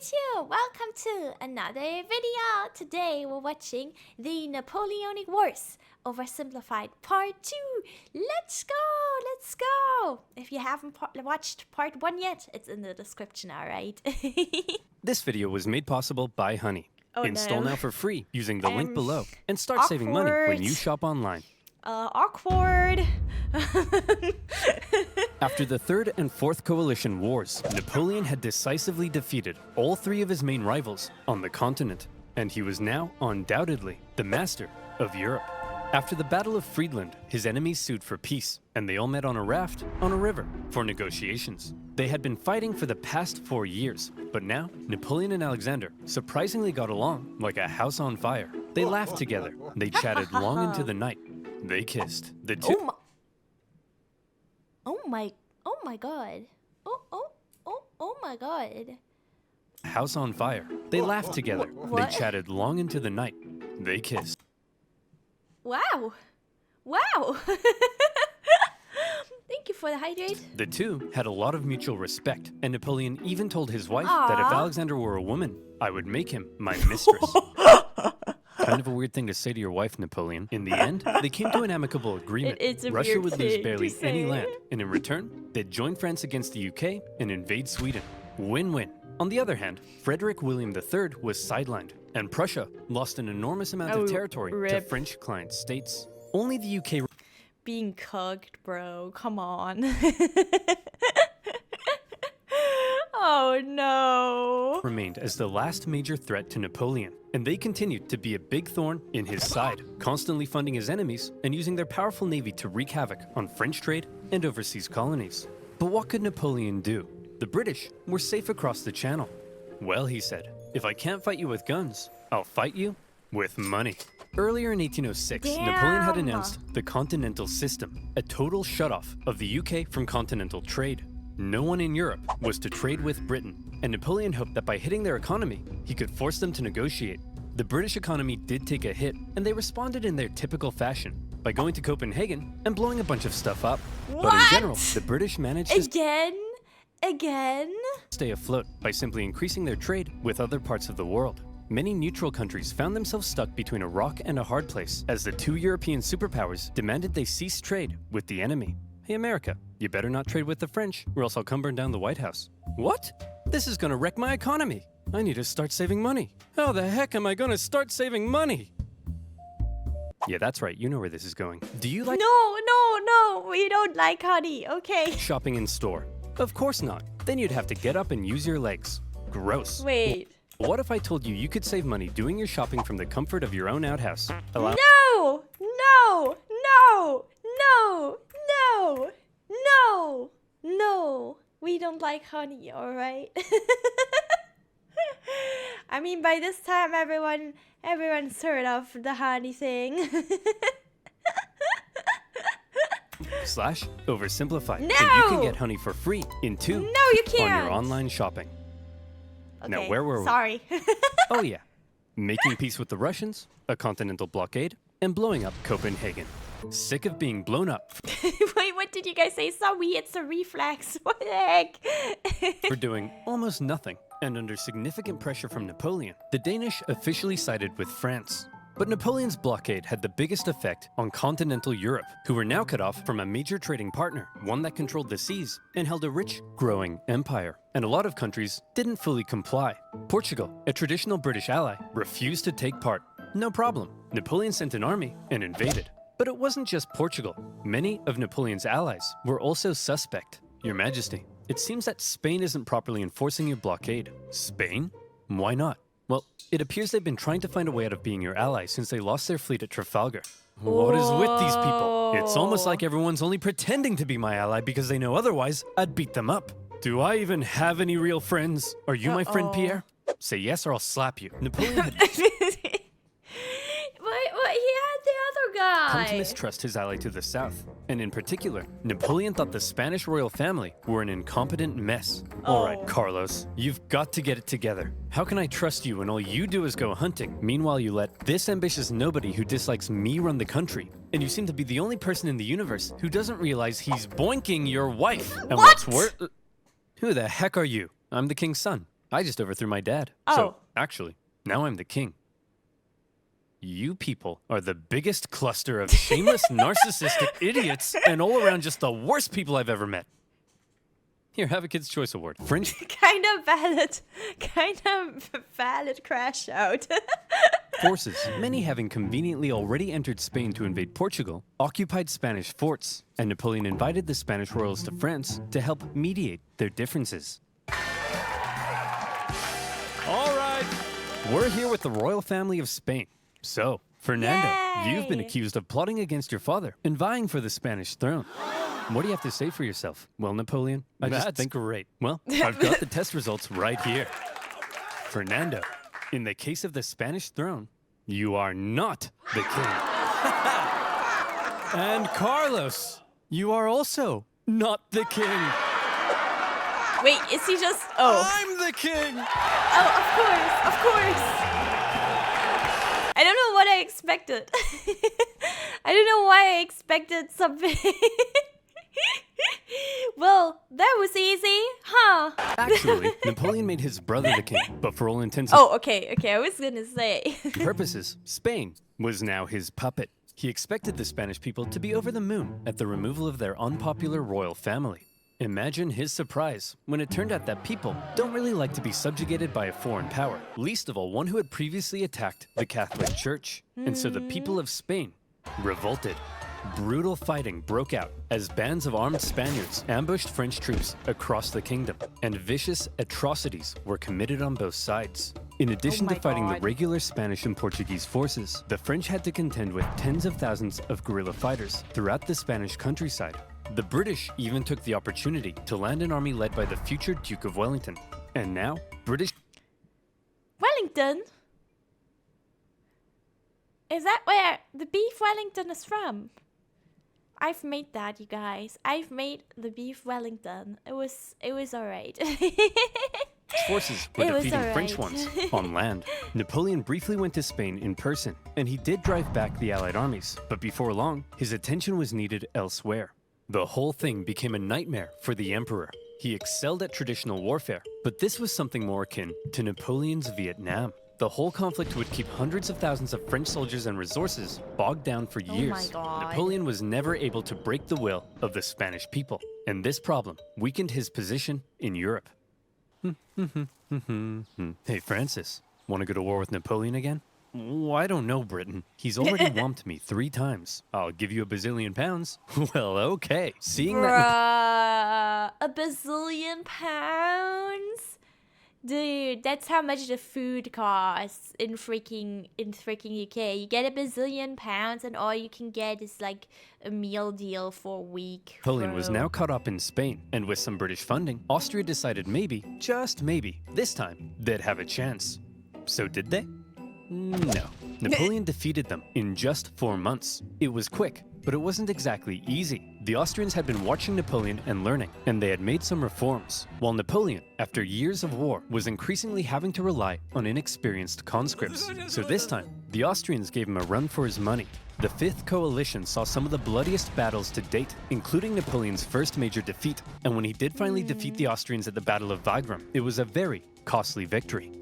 YouTube! Welcome to another video! Today we're watching the Napoleonic Wars, Oversimplified Part 2. Let's go! Let's go! If you haven't watched Part 1 yet, it's in the description, alright? This video was made possible by Honey. Install now for free using the link below and start saving money when you shop online. Awkward. After the Third and Fourth Coalition Wars, Napoleon had decisively defeated all three of his main rivals on the continent, and he was now undoubtedly the master of Europe. After the Battle of Friedland, his enemies sued for peace, and they all met on a raft on a river for negotiations. They had been fighting for the past 4 years, but now Napoleon and Alexander surprisingly got along like a house on fire. They laughed together, they chatted long into the night. They kissed. The two. Oh my god. Oh my god. House on fire. They laughed together. What? They chatted long into the night. They kissed. Wow. Wow. Thank you for the hydrate. The two had a lot of mutual respect, and Napoleon even told his wife that if Alexander were a woman, I would make him my mistress. Kind of a weird thing to say to your wife, Napoleon. In the end, they came to an amicable agreement. Russia would lose barely any land, and in return, they'd join France against the UK and invade Sweden. Win-win. On the other hand, Frederick William III was sidelined, and Prussia lost an enormous amount of territory to French client states. Only the UK being cooked, bro. Come on. Oh no. remained as the last major threat to Napoleon, and they continued to be a big thorn in his side, constantly funding his enemies and using their powerful navy to wreak havoc on French trade and overseas colonies. But what could Napoleon do? The British were safe across the channel. Well, he said, if I can't fight you with guns, I'll fight you with money. Earlier in 1806, Napoleon had announced the continental system, a total shutoff of the UK from continental trade. No one in Europe was to trade with Britain, and Napoleon hoped that by hitting their economy, he could force them to negotiate. The British economy did take a hit, and they responded in their typical fashion, by going to Copenhagen and blowing a bunch of stuff up. What? But in general, the British managed to Again? stay afloat by simply increasing their trade with other parts of the world. Many neutral countries found themselves stuck between a rock and a hard place as the two European superpowers demanded they cease trade with the enemy. Hey America, you better not trade with the French or else I'll come burn down the White House. What? This is gonna wreck my economy. I need to start saving money. How the heck am I gonna start saving money? Yeah, that's right, you know where this is going. Do you like No, we don't like honey, okay? shopping in store? Of course not. Then you'd have to get up and use your legs. Gross. Wait. What if I told you you could save money doing your shopping from the comfort of your own outhouse? No! We don't like honey, alright? I mean, by this time, everyone's heard of the honey thing. Slash oversimplified. No! And you can get honey for free in 2 No, you on can't! your online shopping. Okay, Now, where were we? sorry. Oh yeah. Making peace with the Russians, a continental blockade, and blowing up Copenhagen. Sick of being blown up Wait, what did you guys say? Sorry, it's a reflex. What the heck? for doing almost nothing, and under significant pressure from Napoleon, the Danish officially sided with France. But Napoleon's blockade had the biggest effect on continental Europe, who were now cut off from a major trading partner, one that controlled the seas and held a rich, growing empire. And a lot of countries didn't fully comply. Portugal, a traditional British ally, refused to take part. No problem. Napoleon sent an army and invaded. But it wasn't just Portugal. Many of Napoleon's allies were also suspect. Your Majesty, it seems that Spain isn't properly enforcing your blockade. Spain? Why not? Well, it appears they've been trying to find a way out of being your ally since they lost their fleet at Trafalgar. What is with these people? It's almost like everyone's only pretending to be my ally because they know otherwise I'd beat them up. Do I even have any real friends? Are you my friend, Pierre? Say yes or I'll slap you. Napoleon had What? He had the other guy. come to mistrust his ally to the south. And in particular, Napoleon thought the Spanish royal family were an incompetent mess. All right, Carlos, you've got to get it together. How can I trust you when all you do is go hunting? Meanwhile, you let this ambitious nobody who dislikes me run the country. And you seem to be the only person in the universe who doesn't realize he's boinking your wife. And what's worse... Who the heck are you? I'm the king's son. I just overthrew my dad. Oh. So, actually, now I'm the king. You people are the biggest cluster of shameless, narcissistic idiots and all around just the worst people I've ever met. Here, have a Kid's Choice Award. French Kind of valid crash out. forces, many having conveniently already entered Spain to invade Portugal, occupied Spanish forts, and Napoleon invited the Spanish royals to France to help mediate their differences. All right, we're here with the royal family of Spain. So, Fernando, you've been Yay! accused of plotting against your father and vying for the Spanish throne. What do you have to say for yourself? Well, Napoleon, I just think great. Well, I've got the test results right here. Fernando, in the case of the Spanish throne, you are not the king. And Carlos, you are also not the king. Wait, is he just... Oh. I'm the king! Oh, of course. I don't know what I expected. I don't know why I expected something. Well, that was easy, huh? Actually, Napoleon made his brother the king, but for all intents Oh, okay, I was gonna say. and purposes, Spain was now his puppet. He expected the Spanish people to be over the moon at the removal of their unpopular royal family. Imagine his surprise when it turned out that people don't really like to be subjugated by a foreign power, least of all one who had previously attacked the Catholic Church. And so the people of Spain revolted. Brutal fighting broke out as bands of armed Spaniards ambushed French troops across the kingdom, and vicious atrocities were committed on both sides. In addition my to fighting the God. regular Spanish and Portuguese forces, the French had to contend with tens of thousands of guerrilla fighters throughout the Spanish countryside. The British even took the opportunity to land an army led by the future Duke of Wellington. And now, British... Wellington? Is that where the beef Wellington is from? I've made that, you guys. I've made the beef Wellington. It was alright. forces were It was defeating French alright. ones on land. Napoleon briefly went to Spain in person, and he did drive back the Allied armies, but before long, his attention was needed elsewhere. The whole thing became a nightmare for the emperor. He excelled at traditional warfare, but this was something more akin to Napoleon's Vietnam. The whole conflict would keep hundreds of thousands of French soldiers and resources bogged down for Oh years. my God. Napoleon was never able to break the will of the Spanish people, and this problem weakened his position in Europe. Hey, Francis, want to go to war with Napoleon again? Oh, I don't know, Britain. He's already whomped me 3 times. I'll give you a bazillion pounds. Well, okay. Seeing that... Bruh, a bazillion pounds? Dude, that's how much the food costs in freaking UK. You get a bazillion pounds and all you can get is like a meal deal for a week. Napoleon was bro. now caught up in Spain, and with some British funding, Austria decided maybe, just maybe, this time, they'd have a chance. So did they? No. Napoleon defeated them in just 4 months. It was quick, but it wasn't exactly easy. The Austrians had been watching Napoleon and learning, and they had made some reforms, while Napoleon, after years of war, was increasingly having to rely on inexperienced conscripts. So this time, the Austrians gave him a run for his money. The Fifth Coalition saw some of the bloodiest battles to date, including Napoleon's first major defeat, and when he did finally defeat the Austrians at the Battle of Wagram, it was a very costly victory.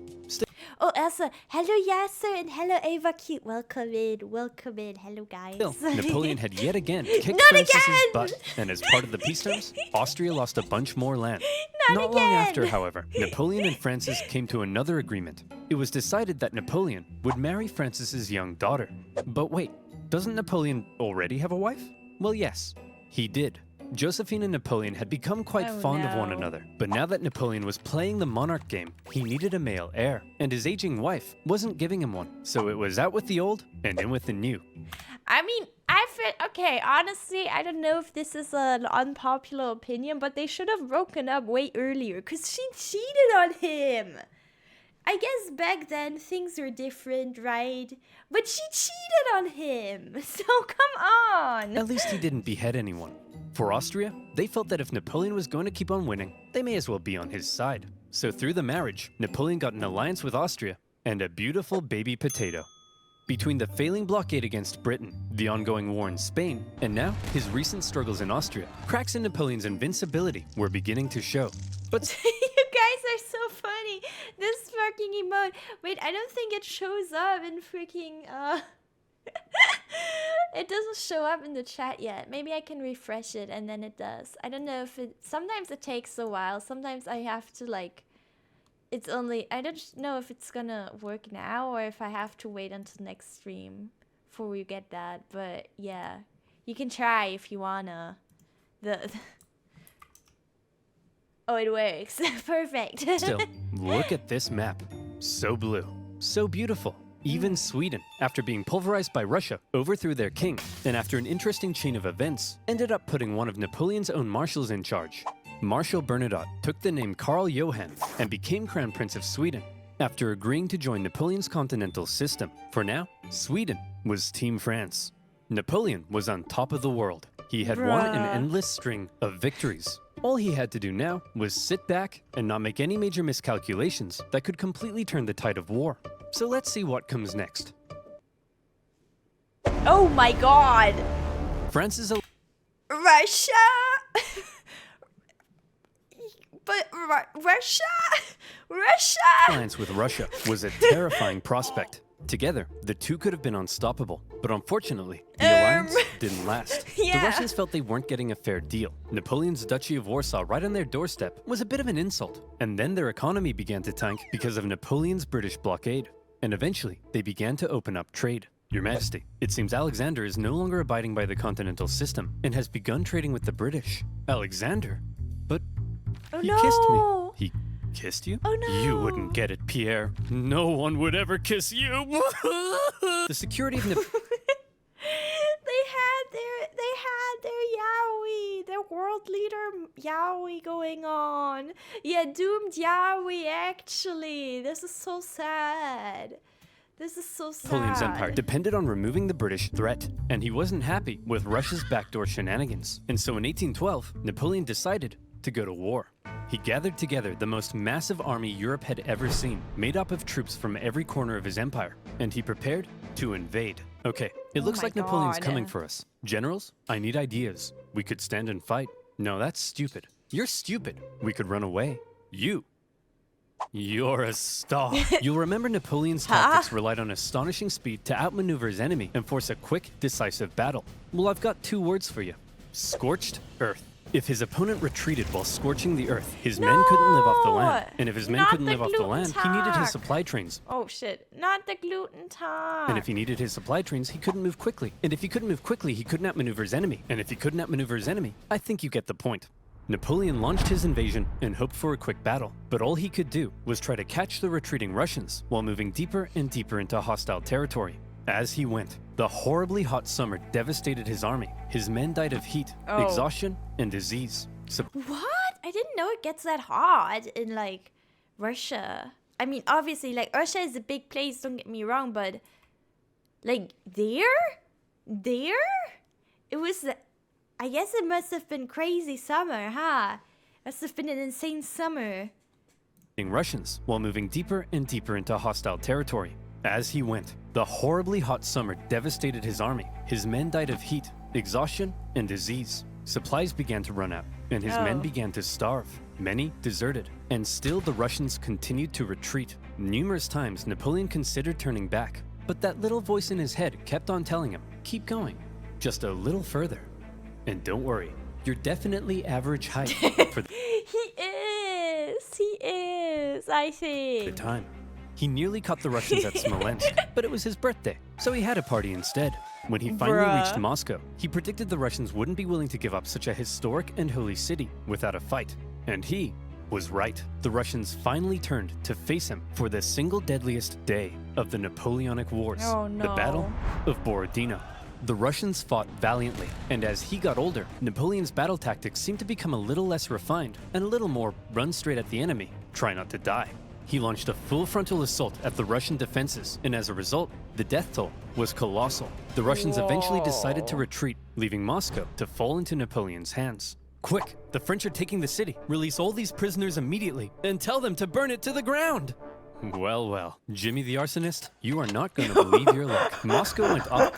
Oh, Elsa. Hello, Yasser, and hello, Ava Cute. Welcome in. Hello, guys. Still, Napoleon had yet again kicked Not Francis's again! butt, and as part of the peace terms, Austria lost a bunch more land. Not long after, again! however, Napoleon and Francis came to another agreement. It was decided that Napoleon would marry Francis's young daughter. But wait, doesn't Napoleon already have a wife? Well, yes, he did. Josephine and Napoleon had become quite Oh, fond of one no. another, but now that Napoleon was playing the monarch game, he needed a male heir, and his aging wife wasn't giving him one. So it was out with the old and in with the new. I mean, I feel okay. Honestly, I don't know if this is an unpopular opinion, but they should have broken up way earlier because she cheated on him. I guess back then things were different, right? But she cheated on him. So come on. At least he didn't behead anyone. For Austria, they felt that if Napoleon was going to keep on winning, they may as well be on his side. So through the marriage, Napoleon got an alliance with Austria and a beautiful baby potato. Between the failing blockade against Britain, the ongoing war in Spain, and now his recent struggles in Austria, cracks in Napoleon's invincibility were beginning to show. But You guys are so funny. This fucking emote. Wait, I don't think it shows up in freaking it doesn't show up in the chat yet. Maybe I can refresh it and then it does. I don't know if it sometimes it takes a while. Sometimes I have to like it's only I don't know if it's gonna work now or if I have to wait until next stream before we get that. But yeah. You can try if you wanna. Oh, it works. Perfect. Still, look at this map. So blue, so beautiful. Even Sweden, after being pulverized by Russia, overthrew their king, and after an interesting chain of events, ended up putting one of Napoleon's own marshals in charge. Marshal Bernadotte took the name Karl Johan and became Crown Prince of Sweden, after agreeing to join Napoleon's continental system. For now, Sweden was Team France. Napoleon was on top of the world. He had won an endless string of victories. All he had to do now was sit back and not make any major miscalculations that could completely turn the tide of war. So let's see what comes next. Oh my god! France is Russia! But Russia? alliance with Russia was a terrifying prospect. Together, the two could have been unstoppable, but unfortunately, the alliance didn't last. Yeah. The Russians felt they weren't getting a fair deal. Napoleon's Duchy of Warsaw right on their doorstep was a bit of an insult, and then their economy began to tank because of Napoleon's British blockade. And eventually, they began to open up trade. Your Majesty, it seems Alexander is no longer abiding by the continental system and has begun trading with the British. Alexander? But Oh he no! kissed me. He kissed you? Oh no! You wouldn't get it, Pierre. No one would ever kiss you. The security of They had their Yowie, their world leader Yowie going on. Yeah, doomed Yowie actually. This is so sad. This is so sad. Napoleon's empire depended on removing the British threat, and he wasn't happy with Russia's backdoor shenanigans. And so in 1812, Napoleon decided to go to war. He gathered together the most massive army Europe had ever seen, made up of troops from every corner of his empire, and he prepared to invade. Okay, it looks like Napoleon's coming for us. Generals, I need ideas. We could stand and fight. No, that's stupid. You're stupid. We could run away. You're a star. You'll remember Napoleon's tactics relied on astonishing speed to outmaneuver his enemy and force a quick, decisive battle. Well, I've got two words for you. Scorched earth. If his opponent retreated while scorching the earth, his men couldn't live off the land. And if his men couldn't live off the land, he needed his supply trains. Oh shit, not the gluten talk. And if he needed his supply trains, he couldn't move quickly. And if he couldn't move quickly, he couldn't outmaneuver his enemy. And if he couldn't outmaneuver his enemy, I think you get the point. Napoleon launched his invasion and hoped for a quick battle, but all he could do was try to catch the retreating Russians while moving deeper and deeper into hostile territory. As he went, the horribly hot summer devastated his army. His men died of heat, exhaustion, and disease. What? I didn't know it gets that hot in like Russia. I mean, obviously, like Russia is a big place, don't get me wrong, but like there? It was, I guess it must have been crazy summer, huh? Must have been an insane summer. Russians while moving deeper and deeper into hostile territory. As he went, the horribly hot summer devastated his army. His men died of heat, exhaustion, and disease. Supplies began to run out, and his men began to starve. Many deserted, and still the Russians continued to retreat. Numerous times Napoleon considered turning back, but that little voice in his head kept on telling him, keep going, just a little further. And don't worry, you're definitely average height for the He is, I think. time. He nearly caught the Russians at Smolensk, but it was his birthday, so he had a party instead. When he finally reached Moscow, he predicted the Russians wouldn't be willing to give up such a historic and holy city without a fight. And he was right. The Russians finally turned to face him for the single deadliest day of the Napoleonic Wars, the Battle of Borodino. The Russians fought valiantly, and as he got older, Napoleon's battle tactics seemed to become a little less refined and a little more run straight at the enemy, try not to die. He launched a full frontal assault at the Russian defenses, and as a result, the death toll was colossal. The Russians eventually decided to retreat, leaving Moscow to fall into Napoleon's hands. Quick, the French are taking the city. Release all these prisoners immediately and tell them to burn it to the ground. Well, well, Jimmy the arsonist, you are not going to believe your luck. Moscow went up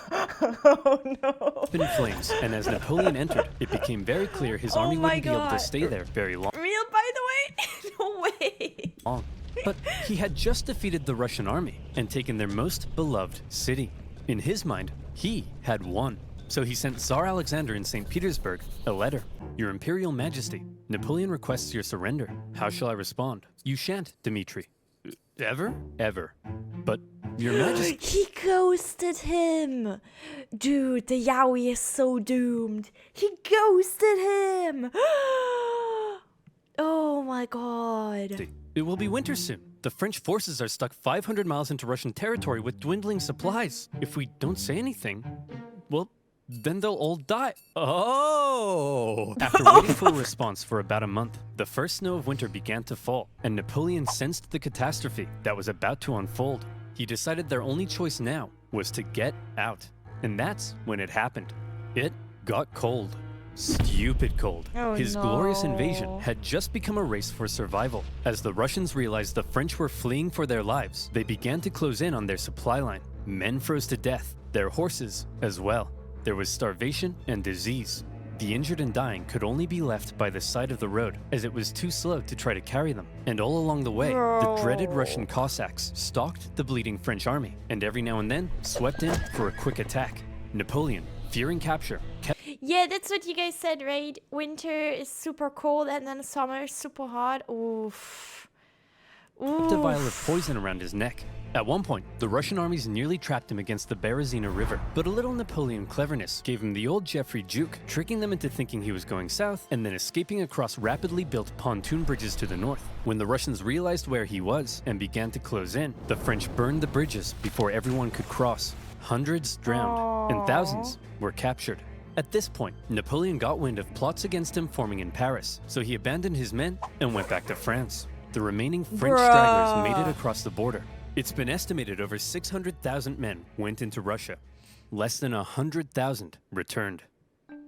in flames, and as Napoleon entered, it became very clear his army wouldn't be able to stay there very long. Really? real, by the way? No way. long. But he had just defeated the Russian army and taken their most beloved city. In his mind, he had won. So he sent Tsar Alexander in St. Petersburg a letter. Your Imperial Majesty, Napoleon requests your surrender. How shall I respond? You shan't, Dmitri. Ever? Ever. But, Your Majesty... He ghosted him. Dude, the Yowie is so doomed. He ghosted him. Oh my god. It will be winter soon. The French forces are stuck 500 miles into Russian territory with dwindling supplies. If we don't say anything, well, then they'll all die. Oh! After waiting for a response for about a month, the first snow of winter began to fall, and Napoleon sensed the catastrophe that was about to unfold. He decided their only choice now was to get out. And that's when it happened. It got cold. Stupid cold. Oh, His no. glorious invasion had just become a race for survival. As the Russians realized the French were fleeing for their lives, they began to close in on their supply line. Men froze to death, their horses as well. There was starvation and disease. The injured and dying could only be left by the side of the road, as it was too slow to try to carry them. And all along the way, the dreaded Russian Cossacks stalked the bleeding French army, and every now and then swept in for a quick attack. Napoleon, fearing capture, kept Yeah, that's what you guys said, right? Winter is super cold and then summer is super hot. Oof. a vial of poison around his neck. At one point, the Russian armies nearly trapped him against the Berezina River, but a little Napoleon cleverness gave him the old Geoffrey juke, tricking them into thinking he was going south and then escaping across rapidly built pontoon bridges to the north. When the Russians realized where he was and began to close in, the French burned the bridges before everyone could cross. Hundreds drowned, and thousands were captured. At this point, Napoleon got wind of plots against him forming in Paris, so he abandoned his men and went back to France. The remaining French stragglers made it across the border. It's been estimated over 600,000 men went into Russia. Less than 100,000 returned.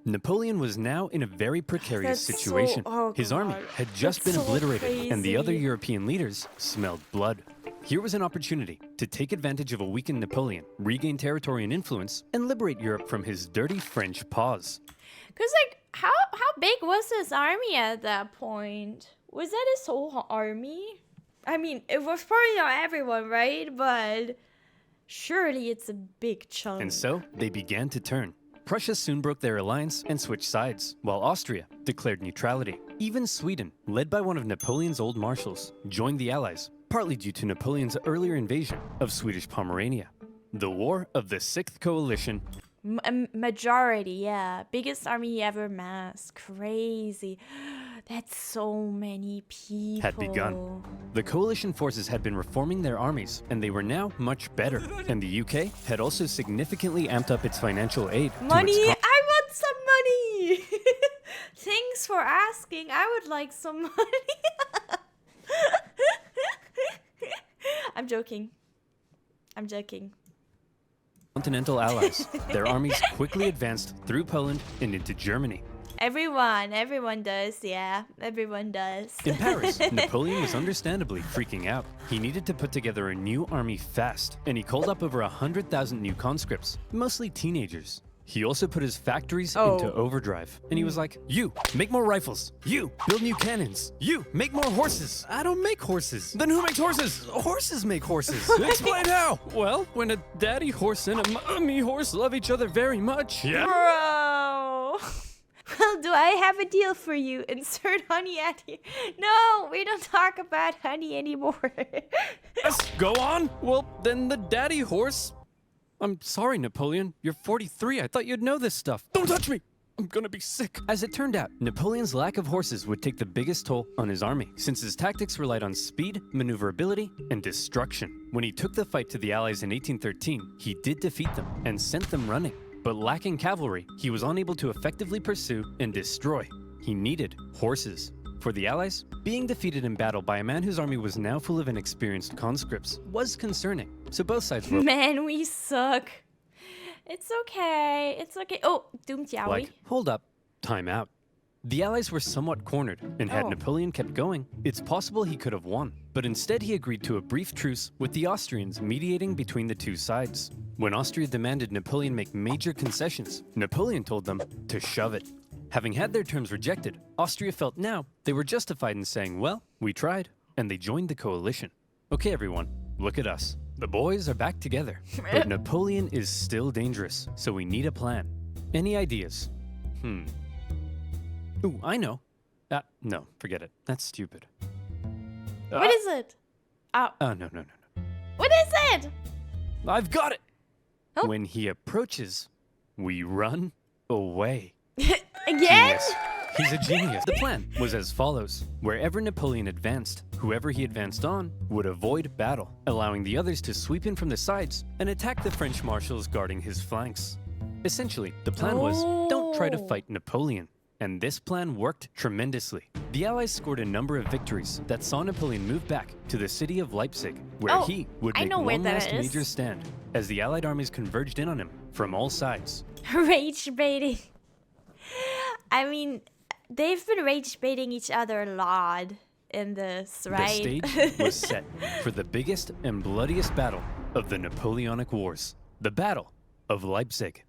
Napoleon was now in a very precarious situation. His army had just been obliterated, and the other European leaders smelled blood. Here was an opportunity to take advantage of a weakened Napoleon, regain territory and influence, and liberate Europe from his dirty French paws. Because, like, how big was his army at that point? Was that his whole army? I mean, it was probably not everyone, right? But surely it's a big chunk. And so, they began to turn. Prussia soon broke their alliance and switched sides, while Austria declared neutrality. Even Sweden, led by one of Napoleon's old marshals, joined the Allies, partly due to Napoleon's earlier invasion of Swedish Pomerania. The War of the Sixth Coalition. Majority, yeah. Biggest army he ever massed. Crazy. That's so many people. Had begun. The coalition forces had been reforming their armies, and they were now much better. And the UK had also significantly amped up its financial aid. Money! I want some money! Thanks for asking. I would like some money. I'm joking. I'm joking. Continental allies. Their armies quickly advanced through Poland and into Germany. Everyone does, yeah. Everyone does. In Paris, Napoleon was understandably freaking out. He needed to put together a new army fast, and he called up over 100,000 new conscripts, mostly teenagers. He also put his factories into overdrive, and he was like, you, make more rifles. You, build new cannons. You, make more horses. I don't make horses. Then who makes horses? Horses make horses. Explain how. Well, when a daddy horse and a mommy horse love each other very much. Yeah. Bro. Well, do I have a deal for you? Insert honey at here. No, we don't talk about honey anymore. Yes, go on. Well, then the daddy horse... I'm sorry, Napoleon. You're 43. I thought you'd know this stuff. Don't touch me! I'm gonna be sick. As it turned out, Napoleon's lack of horses would take the biggest toll on his army, since his tactics relied on speed, maneuverability, and destruction. When he took the fight to the Allies in 1813, he did defeat them and sent them running. But lacking cavalry, he was unable to effectively pursue and destroy. He needed horses. For the Allies, being defeated in battle by a man whose army was now full of inexperienced conscripts was concerning, so both sides were Man, we suck. It's okay. It's okay. Oh, doomed Yowie. like, hold up, time out. The Allies were somewhat cornered, and had Napoleon kept going, it's possible he could have won. But instead he agreed to a brief truce with the Austrians mediating between the two sides. When Austria demanded Napoleon make major concessions, Napoleon told them to shove it. Having had their terms rejected, Austria felt now they were justified in saying, well, we tried, and they joined the coalition. Okay, everyone, look at us. The boys are back together, but Napoleon is still dangerous, so we need a plan. Any ideas? Ooh, I know. No, forget it. That's stupid. What is it? Oh. No. What is it? I've got it! Oh. When he approaches, we run away. Again? Genius. He's a genius. The plan was as follows. Wherever Napoleon advanced, whoever he advanced on would avoid battle, allowing the others to sweep in from the sides and attack the French marshals guarding his flanks. Essentially, the plan was, don't try to fight Napoleon. And this plan worked tremendously. The Allies scored a number of victories that saw Napoleon move back to the city of Leipzig, where he would make one last major stand as the Allied armies converged in on him from all sides. Rage baiting. I mean, they've been rage baiting each other a lot in this, right? The stage was set for the biggest and bloodiest battle of the Napoleonic Wars, the Battle of Leipzig.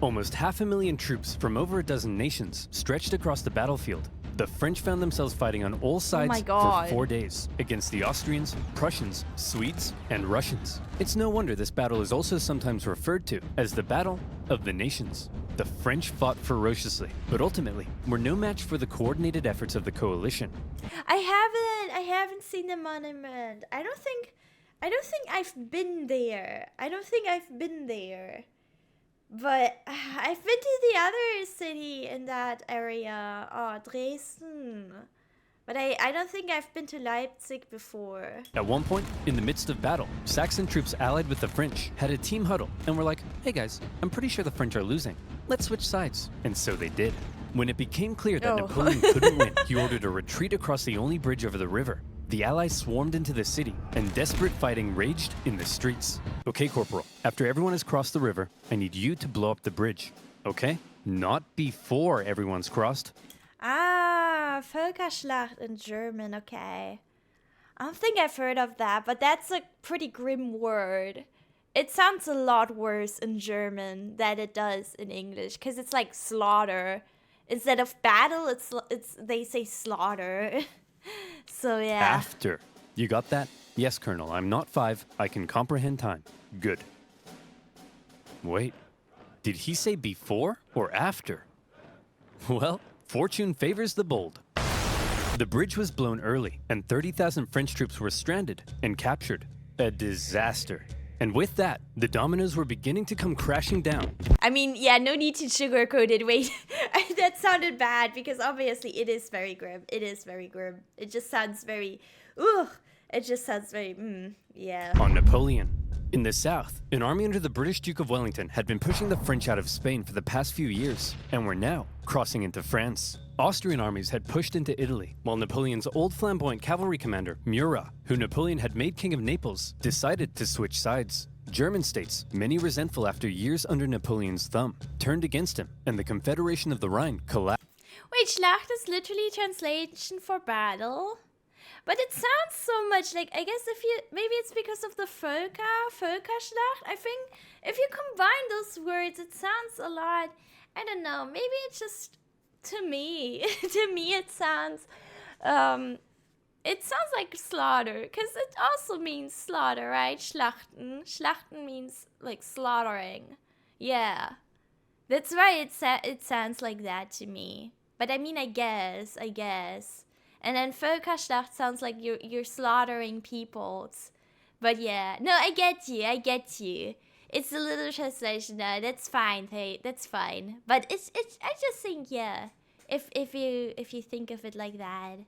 Almost 500,000 troops from over a dozen nations stretched across the battlefield. The French found themselves fighting on all sides for 4 days against the Austrians, Prussians, Swedes, and Russians. It's no wonder this battle is also sometimes referred to as the Battle of the Nations. The French fought ferociously, but ultimately were no match for the coordinated efforts of the coalition. I haven't seen the monument. I don't think I've been there. But I've been to the other city in that area, Dresden. But I don't think I've been to Leipzig before. At one point, in the midst of battle, Saxon troops allied with the French had a team huddle and were like, hey guys, I'm pretty sure the French are losing. Let's switch sides. And so they did. When it became clear that Napoleon couldn't win, he ordered a retreat across the only bridge over the river. The Allies swarmed into the city, and desperate fighting raged in the streets. Okay, Corporal, after everyone has crossed the river, I need you to blow up the bridge. Okay? Not before everyone's crossed. Völkerschlacht in German, okay. I don't think I've heard of that, but that's a pretty grim word. It sounds a lot worse in German than it does in English, because it's like slaughter. Instead of battle, they say slaughter. So yeah. After. You got that? Yes, Colonel, I'm not 5. I can comprehend time. Good. Wait, did he say before or after? Well, fortune favors the bold. The bridge was blown early, and 30,000 French troops were stranded and captured. A disaster. And with that, the dominoes were beginning to come crashing down. I mean, yeah, no need to sugarcoat it. Wait, that sounded bad because obviously it is very grim. It is very grim. It just sounds very, it just sounds very, yeah. On Napoleon. In the south, an army under the British Duke of Wellington had been pushing the French out of Spain for the past few years, and were now crossing into France. Austrian armies had pushed into Italy, while Napoleon's old flamboyant cavalry commander, Murat, who Napoleon had made king of Naples, decided to switch sides. German states, many resentful after years under Napoleon's thumb, turned against him, and the Confederation of the Rhine collapsed. Wait, Schlacht is literally translation for battle? But it sounds so much like, I guess maybe it's because of the Völkerschlacht. I think if you combine those words, it sounds a lot, I don't know, maybe it's just, to me it sounds like slaughter, because it also means slaughter, right? Schlachten means like slaughtering. Yeah, that's why it sounds like that to me. But I mean, I guess. And then Völkerschlacht sounds like you're slaughtering peoples. But yeah, no, I get you. It's a little translation. That's fine. Hey, that's fine. But it's. I just think, yeah. If you think of it like that,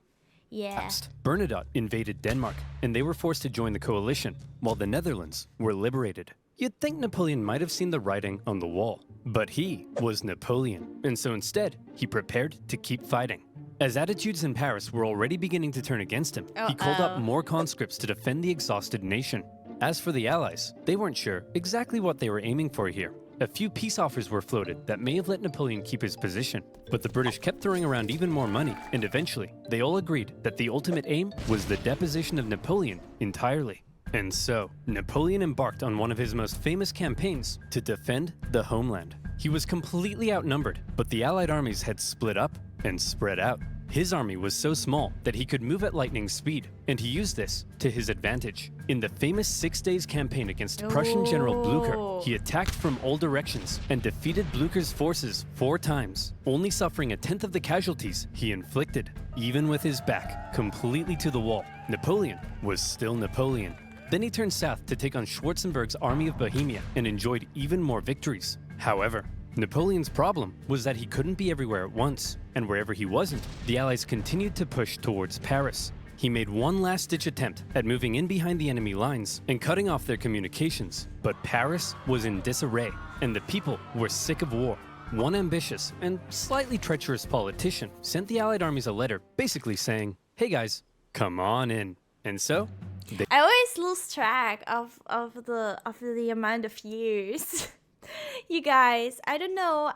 yeah. Bernadotte invaded Denmark, and they were forced to join the coalition, while the Netherlands were liberated. You'd think Napoleon might have seen the writing on the wall, but he was Napoleon, and so instead, he prepared to keep fighting. As attitudes in Paris were already beginning to turn against him, he called up more conscripts to defend the exhausted nation. As for the Allies, they weren't sure exactly what they were aiming for here. A few peace offers were floated that may have let Napoleon keep his position, but the British kept throwing around even more money, and eventually, they all agreed that the ultimate aim was the deposition of Napoleon entirely. And so, Napoleon embarked on one of his most famous campaigns to defend the homeland. He was completely outnumbered, but the Allied armies had split up and spread out. His army was so small that he could move at lightning speed, and he used this to his advantage. In the famous 6 Days campaign against Prussian General Blucher, he attacked from all directions and defeated Blucher's forces 4 times, only suffering a tenth of the casualties he inflicted. Even with his back completely to the wall, Napoleon was still Napoleon. Then he turned south to take on Schwarzenberg's army of Bohemia and enjoyed even more victories. However, Napoleon's problem was that he couldn't be everywhere at once, and wherever he wasn't, the Allies continued to push towards Paris. He made one last-ditch attempt at moving in behind the enemy lines and cutting off their communications, but Paris was in disarray, and the people were sick of war. One ambitious and slightly treacherous politician sent the Allied armies a letter basically saying, "Hey guys, come on in." And so, I always lose track of the amount of years. You guys, I don't know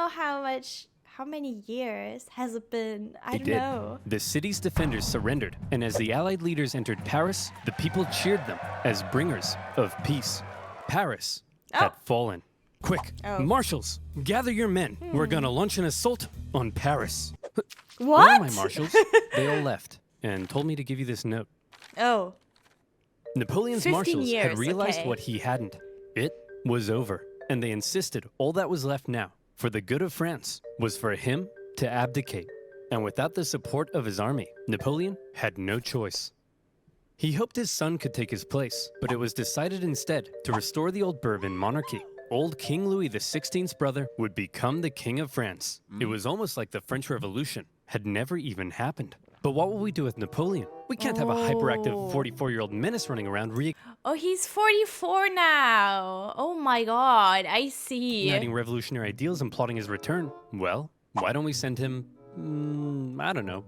how many years has it been? I don't know. The city's defenders surrendered, and as the Allied leaders entered Paris, the people cheered them as bringers of peace. Paris had fallen. Quick, marshals, gather your men. We're gonna launch an assault on Paris. What? Where are my marshals? They all left and told me to give you this note. Oh. Napoleon's 15 marshals years, had realized okay. what he hadn't. It was over, and they insisted all that was left now, for the good of France, was for him to abdicate. And without the support of his army, Napoleon had no choice. He hoped his son could take his place, but it was decided instead to restore the old Bourbon monarchy. Old King Louis XVI's brother would become the King of France. It was almost like the French Revolution had never even happened. But what will we do with Napoleon? We can't have a hyperactive 44-year-old menace running around Oh, he's 44 now. Oh my god, I see. reigniting revolutionary ideals and plotting his return. Well, why don't we send him, I don't know,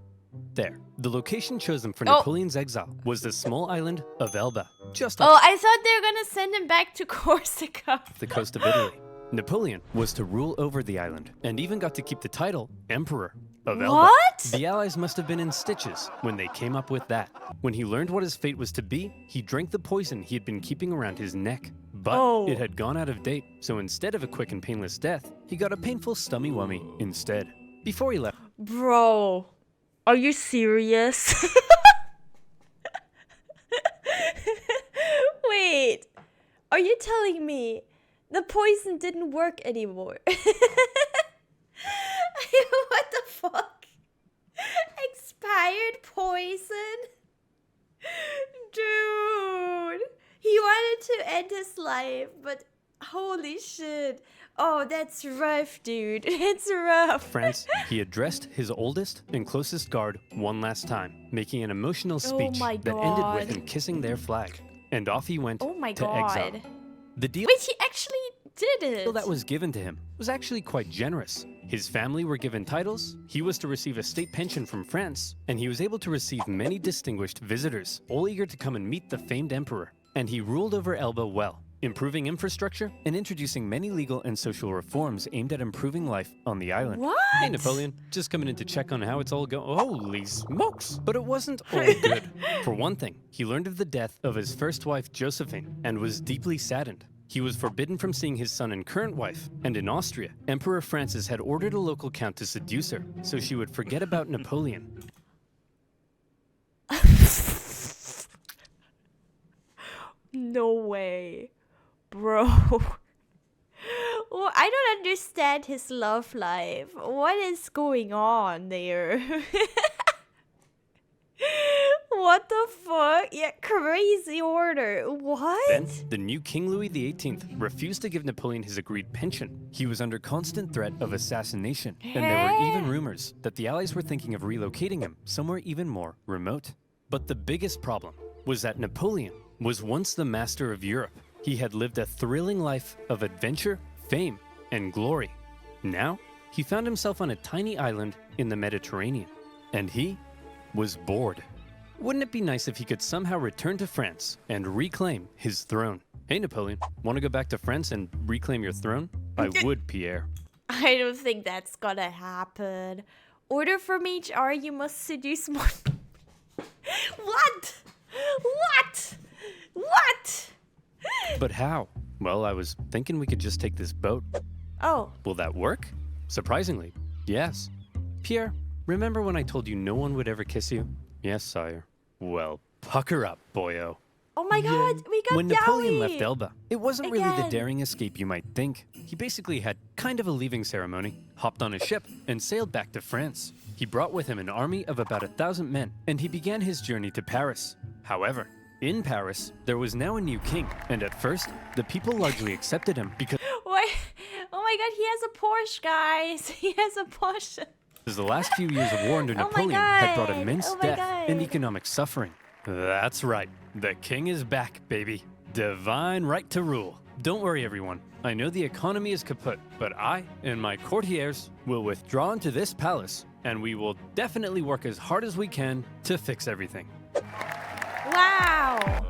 there. The location chosen for Napoleon's exile was the small island of Elba, just off I thought they were gonna send him back to Corsica. the coast of Italy. Napoleon was to rule over the island, and even got to keep the title Emperor of Elba. What? The Allies must have been in stitches when they came up with that. When he learned what his fate was to be, he drank the poison he had been keeping around his neck. But it had gone out of date, so instead of a quick and painless death, he got a painful stummy-wummy instead. Before he left, Bro, are you serious? Wait, are you telling me the poison didn't work anymore? What the fuck? Expired poison? Dude, he wanted to end his life, but holy shit. Oh, that's rough, dude. It's rough. France, he addressed his oldest and closest guard one last time, making an emotional speech my that ended God. with him kissing their flag. And off he went Oh my to god. exile. The deal Wait, he actually did it. that was given to him was actually quite generous. His family were given titles, he was to receive a state pension from France, and he was able to receive many distinguished visitors, all eager to come and meet the famed emperor. And he ruled over Elba well, improving infrastructure and introducing many legal and social reforms aimed at improving life on the island. What? Hey Napoleon, just coming in to check on how it's all going. Holy smokes! But it wasn't all good. For one thing, he learned of the death of his first wife Josephine and was deeply saddened. He was forbidden from seeing his son and current wife, and in Austria, Emperor Francis had ordered a local count to seduce her, so she would forget about Napoleon. No way. Bro. Well, I don't understand his love life. What is going on there? What the fuck? Yeah, crazy order. What? Then, the new King Louis XVIII refused to give Napoleon his agreed pension. He was under constant threat of assassination, and there were even rumors that the Allies were thinking of relocating him somewhere even more remote. But the biggest problem was that Napoleon was once the master of Europe. He had lived a thrilling life of adventure, fame, and glory. Now, he found himself on a tiny island in the Mediterranean, and he was bored. Wouldn't it be nice if he could somehow return to France and reclaim his throne? Hey Napoleon, want to go back to France and reclaim your throne? I would, Pierre. I don't think that's gonna happen. Order from HR, you must seduce more. What? What? What? But how? Well, I was thinking we could just take this boat. Oh. Will that work? Surprisingly, yes. Pierre, remember when I told you no one would ever kiss you? Yes, sire. Well, pucker up, boyo. Oh my god, we got When Napoleon Yowie! left Elba, it wasn't really the Again. daring escape you might think. He basically had kind of a leaving ceremony, hopped on a ship, and sailed back to France. He brought with him an army of about 1,000 men, and he began his journey to Paris. However, in Paris, there was now a new king, and at first, the people largely accepted him because Wait. Oh my god, he has a Porsche, guys. He has a Porsche. the last few years of war under Oh my Napoleon had brought God. immense Oh my death God. and economic suffering. That's right, the king is back, baby. Divine right to rule. Don't worry, everyone. I know the economy is kaput, but I and my courtiers will withdraw into this palace, and we will definitely work as hard as we can to fix everything. Wow.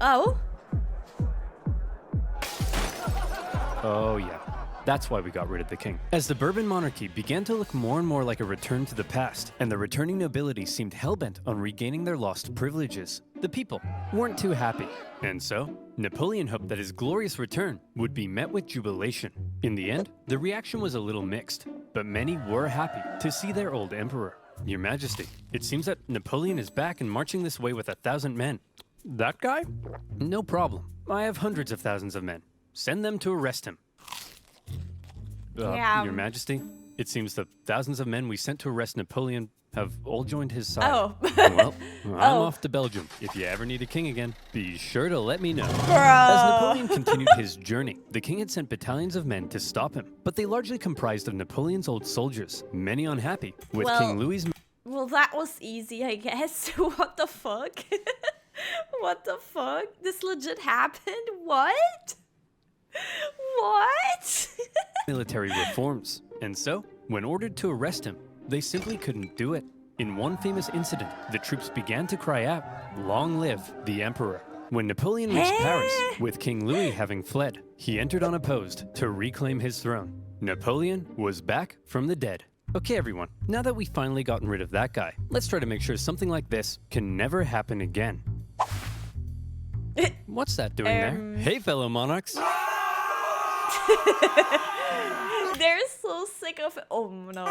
Oh? Oh, yeah. That's why we got rid of the king. As the Bourbon monarchy began to look more and more like a return to the past, and the returning nobility seemed hellbent on regaining their lost privileges, the people weren't too happy. And so, Napoleon hoped that his glorious return would be met with jubilation. In the end, the reaction was a little mixed, but many were happy to see their old emperor. Your Majesty, it seems that Napoleon is back and marching this way with 1,000 men. That guy? No problem. I have hundreds of thousands of men. Send them to arrest him. Yeah. Your Majesty, it seems the thousands of men we sent to arrest Napoleon have all joined his side. Oh. Well, I'm Oh. off to Belgium. If you ever need a king again, be sure to let me know. As Bruh. Napoleon continued his journey, the king had sent battalions of men to stop him, but they largely comprised of Napoleon's old soldiers, many unhappy with Well- King Louis's Well, that was easy, I guess. What the fuck? What the fuck? This legit happened? What? What? military reforms. And so, when ordered to arrest him, they simply couldn't do it. In one famous incident, the troops began to cry out, "Long live the Emperor." When Napoleon reached Paris, with King Louis having fled, he entered unopposed to reclaim his throne. Napoleon was back from the dead. Okay, everyone, now that we've finally gotten rid of that guy, let's try to make sure something like this can never happen again. What's that doing there? Hey, fellow monarchs. They're so sick of it. Oh no.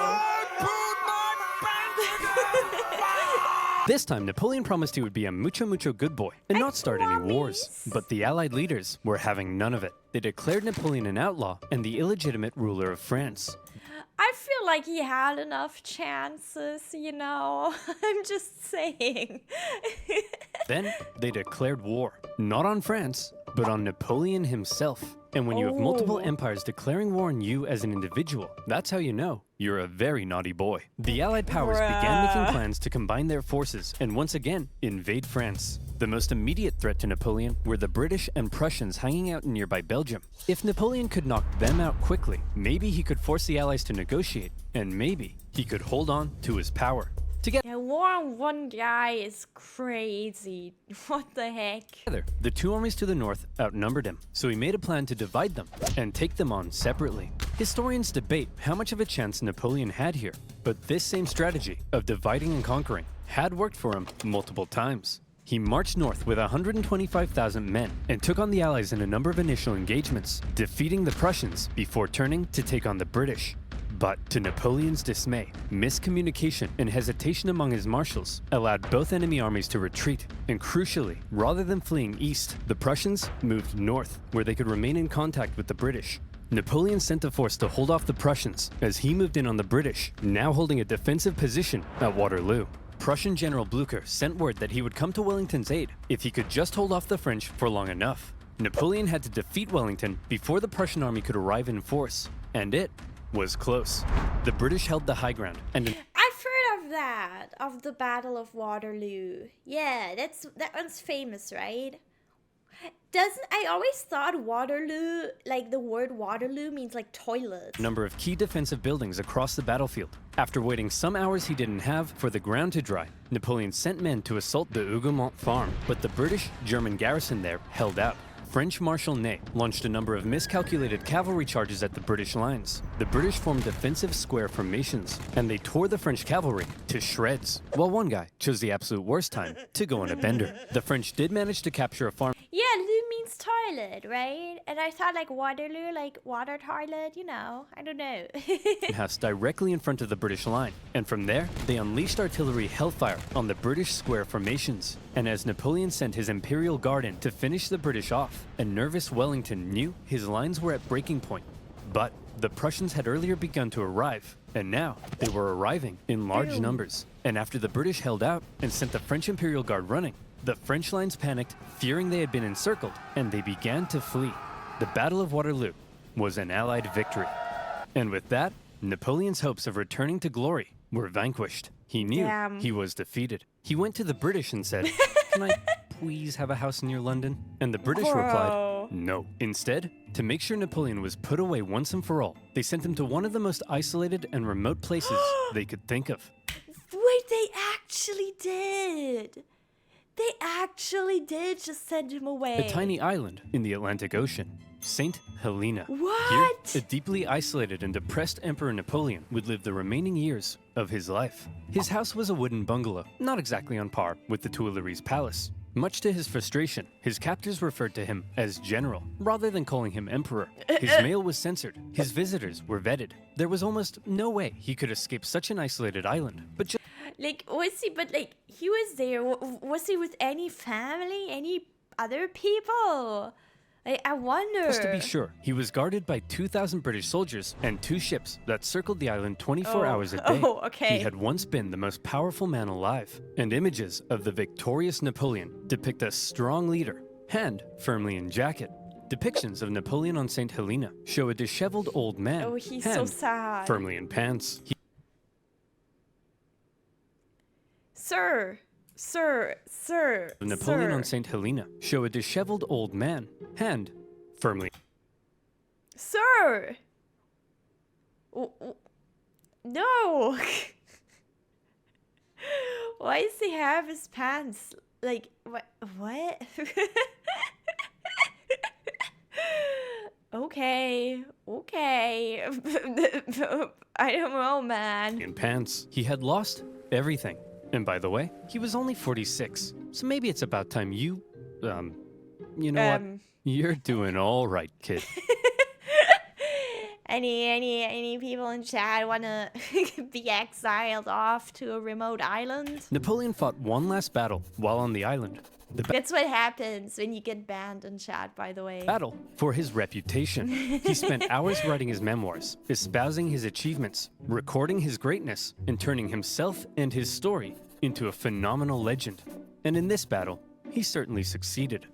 This time, Napoleon promised he would be a mucho good boy and not start any wars. promise. But the Allied leaders were having none of it. They declared Napoleon an outlaw and the illegitimate ruler of France. I feel like he had enough chances, you know. I'm just saying. Then they declared war, not on France, but on Napoleon himself. And when you have multiple Oh. empires declaring war on you as an individual, that's how you know you're a very naughty boy. The Allied powers began making Bruh. plans to combine their forces and once again invade France. The most immediate threat to Napoleon were the British and Prussians hanging out in nearby Belgium. If Napoleon could knock them out quickly, maybe he could force the Allies to negotiate, and maybe he could hold on to his power. Yeah, war on one guy is crazy. What the heck? Together, the two armies to the north outnumbered him, so he made a plan to divide them and take them on separately. Historians debate how much of a chance Napoleon had here, but this same strategy of dividing and conquering had worked for him multiple times. He marched north with 125,000 men and took on the Allies in a number of initial engagements, defeating the Prussians before turning to take on the British. But to Napoleon's dismay, miscommunication and hesitation among his marshals allowed both enemy armies to retreat, and crucially, rather than fleeing east, the Prussians moved north, where they could remain in contact with the British. Napoleon sent a force to hold off the Prussians as he moved in on the British, now holding a defensive position at Waterloo. Prussian General Blücher sent word that he would come to Wellington's aid if he could just hold off the French for long enough. Napoleon had to defeat Wellington before the Prussian army could arrive in force, and it was close. The British held the high ground, and I've heard of that, of the Battle of Waterloo. Yeah, that one's famous, right? I always thought Waterloo, like the word Waterloo means like toilet. a number of key defensive buildings across the battlefield. After waiting some hours he didn't have for the ground to dry, Napoleon sent men to assault the Hougoumont farm, but the British-German garrison there held out. French Marshal Ney launched a number of miscalculated cavalry charges at the British lines. The British formed defensive square formations, and they tore the French cavalry to shreds, while one guy chose the absolute worst time to go on a bender. The French did manage to capture a farm Yeah, Lou means toilet, right? And I thought like Waterloo, like water toilet, you know, I don't know. house directly in front of the British line, and from there, they unleashed artillery hellfire on the British square formations. And as Napoleon sent his Imperial Guard in to finish the British off, a nervous Wellington knew his lines were at breaking point. But the Prussians had earlier begun to arrive, and now they were arriving in large numbers. And after the British held out and sent the French Imperial Guard running, the French lines panicked, fearing they had been encircled, and they began to flee. The Battle of Waterloo was an Allied victory. And with that, Napoleon's hopes of returning to glory were vanquished. He knew he was defeated. He went to the British and said, "Can I please have a house near London?" And the British replied, "No." Instead, to make sure Napoleon was put away once and for all, they sent him to one of the most isolated and remote places they could think of. Wait, they actually did. They actually did just send him away. A tiny island in the Atlantic Ocean, St. Helena. What? Here, a deeply isolated and depressed Emperor Napoleon would live the remaining years of his life. His house was a wooden bungalow, not exactly on par with the Tuileries Palace. Much to his frustration, his captors referred to him as General, rather than calling him Emperor. His mail was censored, his visitors were vetted. There was almost no way he could escape such an isolated island, but just Like, was he, but like, he was there. Was he with any family, any other people? I wonder. Just to be sure, he was guarded by 2,000 British soldiers and 2 ships that circled the island 24 hours a day. Oh, okay. He had once been the most powerful man alive, and images of the victorious Napoleon depict a strong leader, hand firmly in jacket. Depictions of Napoleon on St. Helena show a disheveled old man, Oh, he's hand so sad. firmly in pants. Sir. Napoleon on St. Helena show a disheveled old man, hand firmly. Sir! No! Why does he have his pants? Like, what? Okay. I don't know, man. In pants. He had lost everything. And by the way, he was only 46. So maybe it's about time you what? You're doing all right, kid. Any people in chat wanna be exiled off to a remote island? Napoleon fought one last battle while on the island. That's what happens when you get banned in chat, by the way. Battle for his reputation. He spent hours writing his memoirs, espousing his achievements, recording his greatness, and turning himself and his story into a phenomenal legend. And in this battle, he certainly succeeded.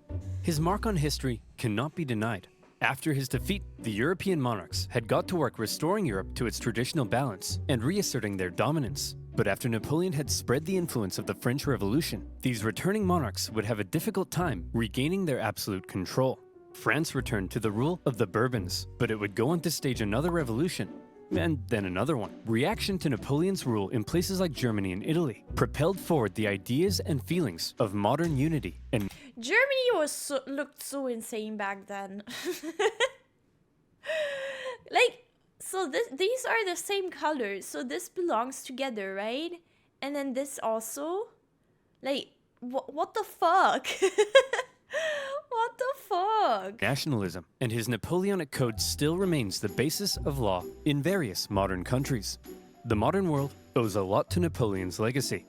His mark on history cannot be denied. After his defeat, the European monarchs had got to work restoring Europe to its traditional balance and reasserting their dominance. But after Napoleon had spread the influence of the French Revolution, these returning monarchs would have a difficult time regaining their absolute control. France returned to the rule of the Bourbons, but it would go on to stage another revolution, and then another one. Reaction to Napoleon's rule in places like Germany and Italy propelled forward the ideas and feelings of modern unity and Germany looked so insane back then. Like, so these are the same colors, so this belongs together, right? And then this also? Like, what the fuck? What the fuck? nationalism, and his Napoleonic Code still remains the basis of law in various modern countries. The modern world owes a lot to Napoleon's legacy.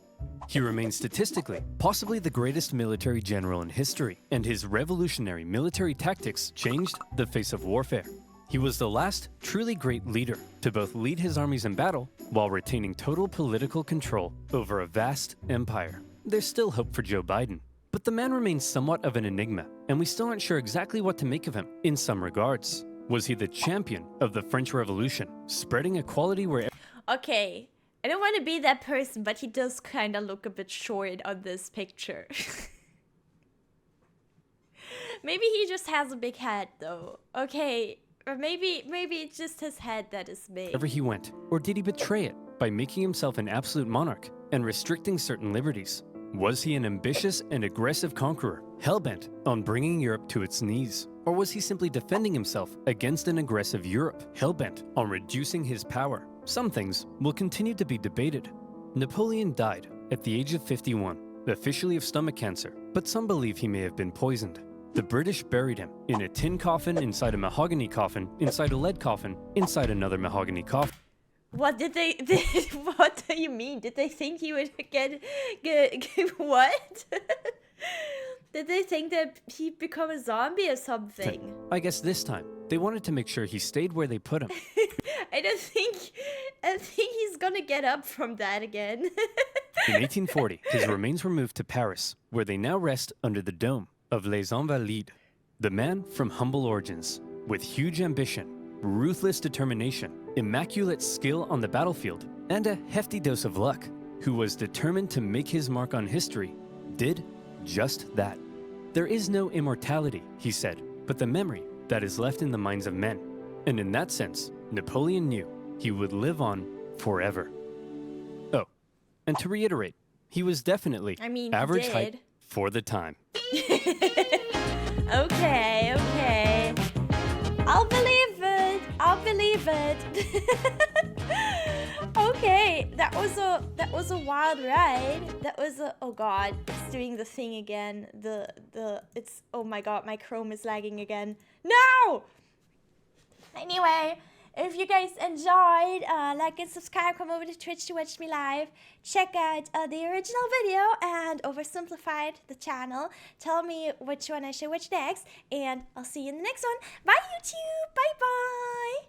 He remains statistically possibly the greatest military general in history, and his revolutionary military tactics changed the face of warfare. He was the last truly great leader to both lead his armies in battle while retaining total political control over a vast empire. There's still hope for Joe Biden, but the man remains somewhat of an enigma, and we still aren't sure exactly what to make of him in some regards. Was he the champion of the French Revolution, spreading equality where... Okay, I don't want to be that person, but he does kind of look a bit short on this picture. Maybe he just has a big head, though. Okay, or maybe it's just his head that is big. Wherever he went, or did he betray it by making himself an absolute monarch and restricting certain liberties? Was he an ambitious and aggressive conqueror, hell-bent on bringing Europe to its knees? Or was he simply defending himself against an aggressive Europe, hell-bent on reducing his power? Some things will continue to be debated. Napoleon died at the age of 51, officially of stomach cancer, but some believe he may have been poisoned. The British buried him in a tin coffin, inside a mahogany coffin, inside a lead coffin, inside another mahogany coffin. What did they? What do you mean? Did they think he would get what? Did they think that he'd become a zombie or something? I guess this time they wanted to make sure he stayed where they put him. I think he's gonna get up from that again. In 1840, his remains were moved to Paris, where they now rest under the dome of Les Invalides. The man from humble origins, with huge ambition, ruthless determination, immaculate skill on the battlefield, and a hefty dose of luck, who was determined to make his mark on history, did just that. There is no immortality, he said, but the memory that is left in the minds of men. And in that sense, Napoleon knew he would live on forever. Oh, and to reiterate, he was definitely average height for the time. Okay. I'll believe it. Okay, that was a wild ride. That was a, oh god, it's doing the thing again. It's, oh my god, my Chrome is lagging again. No! Anyway, if you guys enjoyed, like and subscribe, come over to Twitch to watch me live. Check out the original video and Oversimplified, the channel. Tell me which one I should watch next, and I'll see you in the next one. Bye, YouTube! Bye-bye!